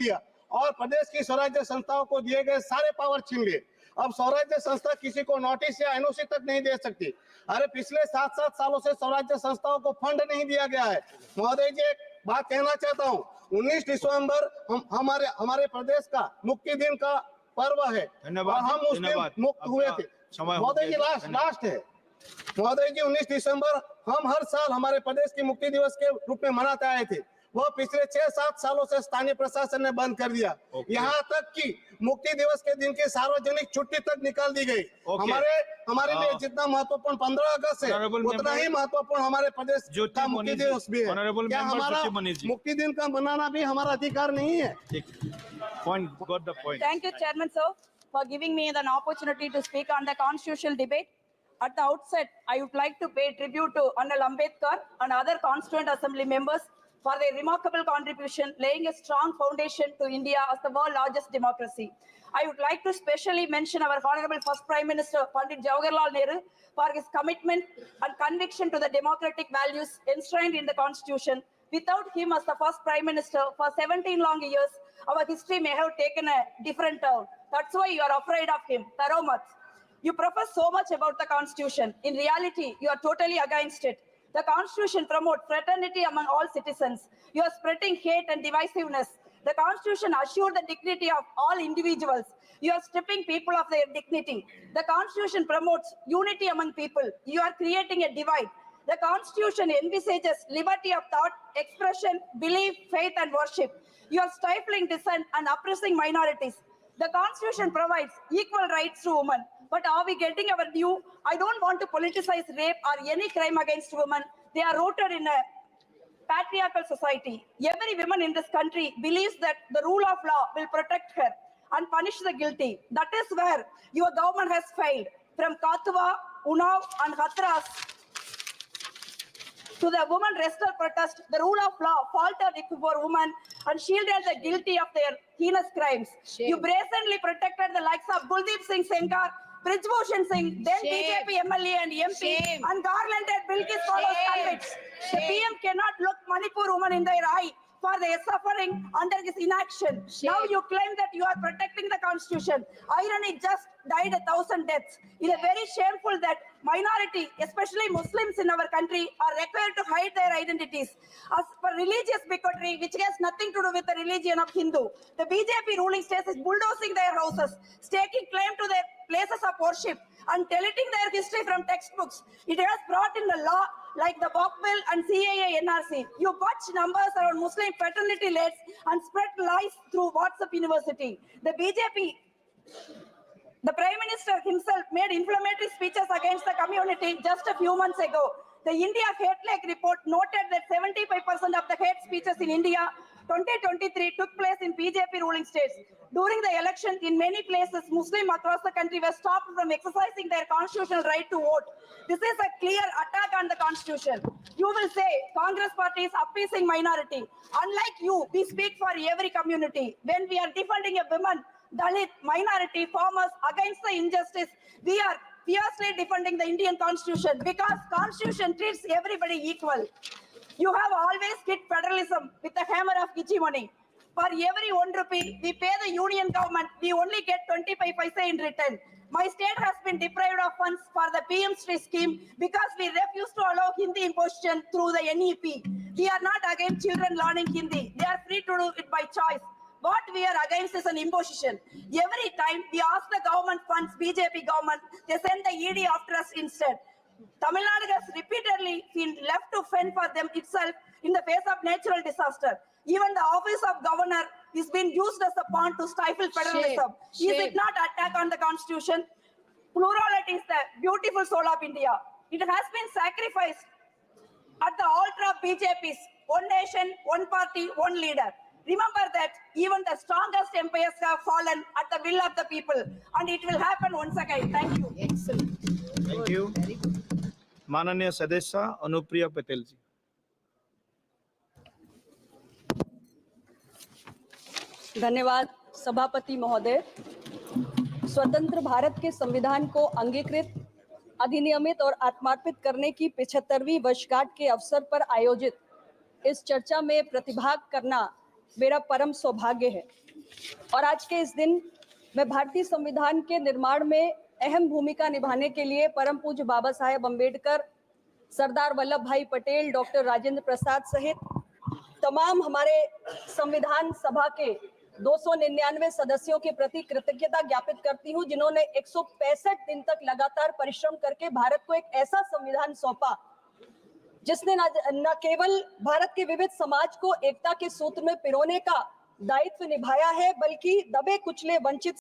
दिया और प्रदेश की स्वराज्य संस्थाओं को दिए गए सारे पावर छीन लिए। अब स्वराज्य संस्था किसी को नोटिस या एनओसी तक नहीं दे सकती। अरे पिछले 7-7 सालों से स्वराज्य संस्थाओं को फंड नहीं दिया गया है। महोदय जी, एक बात कहना चाहता हूँ, 19 दिसंबर हमारे प्रदेश का मुक्ति दिन का पर्व है और हम उस दिन मुक्त हुए थे। महोदय जी लास्ट है महोदय जी, 19 दिसंबर हम हर साल हमारे प्रदेश की मुक्ति दिवस के रूप में मनाते आए थे। वह पिछले 6-7 सालों से स्थानीय प्रशासन ने बंद कर दिया। यहाँ तक कि मुक्ति दिवस के दिन की सार्वजनिक छुट्टी तक निकाल दी गई। हमारे लिए जितना महत्वपूर्ण 15 अगस्त है उतना ही महत्वपूर्ण हमारे प्रदेश का मुक्ति दिवस भी है। क्या हमारा मुक्ति दिन का मनाना भी हमारा अधिकार नहीं है? Thank you, Chairman sir, for giving me an opportunity to speak on the constitutional debate. At the outset, I would like to pay tribute to Honorable Ambedkar and other constituent assembly members for their remarkable contribution, laying a strong foundation to India as the world's largest democracy. I would like to specially mention our Honorable First Prime Minister Pandit Jawaharlal Nehru for his commitment and conviction to the democratic values enshrined in the Constitution. Without him as the first Prime Minister for 17 long years, our history may have taken a different turn. That's why you are afraid of him. Taromat. You profess so much about the Constitution. In reality, you are totally against it. The Constitution promotes fraternity among all citizens. You are spreading hate and divisiveness. The Constitution assures the dignity of all individuals. You are stripping people of their dignity. The Constitution promotes unity among people. You are creating a divide. The Constitution envisages liberty of thought, expression, belief, faith, and worship. You are stifling dissent and oppressing minorities. The Constitution provides equal rights to women. But are we getting our due? I don't want to politicize rape or any crime against women. They are rooted in a patriarchal society. Every woman in this country believes that the rule of law will protect her and punish the guilty. That is where your government has failed. From Kathuwa, Unnao, and Hathras to the women wrestler protest, the rule of law faltered for women and shielded the guilty of their heinous crimes. Shame. You brazenly protected the likes of Kuldeep Singh Sengar, Brijbhushan Singh, then Shame. BJP MLA and MP, Shame. and garlanded Bilkis follows convicts. The Shame. PM cannot look Manipur woman in their eye for their suffering under his inaction. Shame. Now you claim that you are protecting the Constitution. Irony just died 1,000 deaths. It is very shameful that minority, especially Muslims in our country, are required to hide their identities. As for religious bigotry, which has nothing to do with the religion of Hindu, the BJP ruling states is bulldozing their houses, staking claim to their places of worship, and deleting their history from textbooks. It has brought in the law like the Bok Bill and CAA NRC. You bunch numbers around Muslim fraternity lists and spread lies through WhatsApp University. The BJP, the Prime Minister himself made inflammatory speeches against the community just a few months ago. The India Hate Lake report noted that 75% of the hate speeches in India 2023 took place in BJP ruling states. During the election, in many places, Muslims across the country were stopped from exercising their constitutional right to vote. This is a clear attack on the Constitution. You will say Congress party is appeasing minority. Unlike you, we speak for every community. When we are defending a woman, Dalit, minority, farmers against the injustice, we are fiercely defending the Indian Constitution because Constitution treats everybody equal. You have always hit federalism with the hammer of money. For every 1 rupee we pay the union government, we only get 25 paise in return. My state has been deprived of funds for the PM Shri scheme because we refuse to allow Hindi imposition through the NEP. We are not against children learning Hindi. They are free to do it by choice. What we are against is an imposition. Every time we ask the government funds, BJP government, they send the ED after us instead. Tamil Nadu has repeatedly been left to fend for them itself in the face of natural disaster. Even the office of governor is being used as a pawn to stifle federalism. Shame. Is it not attack on the Constitution? Plurality is the beautiful soul of India. It has been sacrificed at the altar of BJP's one nation, one party, one leader. Remember that even the strongest empires have fallen at the will of the people, and it will happen once again. Thank you. Excellent. Thank you. Very good. माननीय सदस्य अनुप्रिया पटेल जी। धन्यवाद सभापति महोदय। स्वतंत्र भारत के संविधान को अंगीकृत, अधिनियमित और आत्मार्पित करने की 75वीं वर्षगांठ के अवसर पर आयोजित इस चर्चा में प्रतिभाग करना मेरा परम सौभाग्य है। और आज के इस दिन मैं भारतीय संविधान के निर्माण में अहम भूमिका निभाने के लिए परम पूज्य बाबा साहेब अम्बेडकर, सरदार वल्लभ भाई पटेल, डॉक्टर राजेंद्र प्रसाद सहित तमाम हमारे संविधान सभा के 299 सदस्यों के प्रति कृतज्ञता ज्ञापित करती हूं, जिन्होंने 165 दिन तक लगातार परिश्रम करके भारत को एक ऐसा संविधान सौंपा जिसने न केवल भारत के विविध समाज को एकता के सूत्र में पिरोने का दायित्व निभाया है, बल्कि दबे कुचले वंचित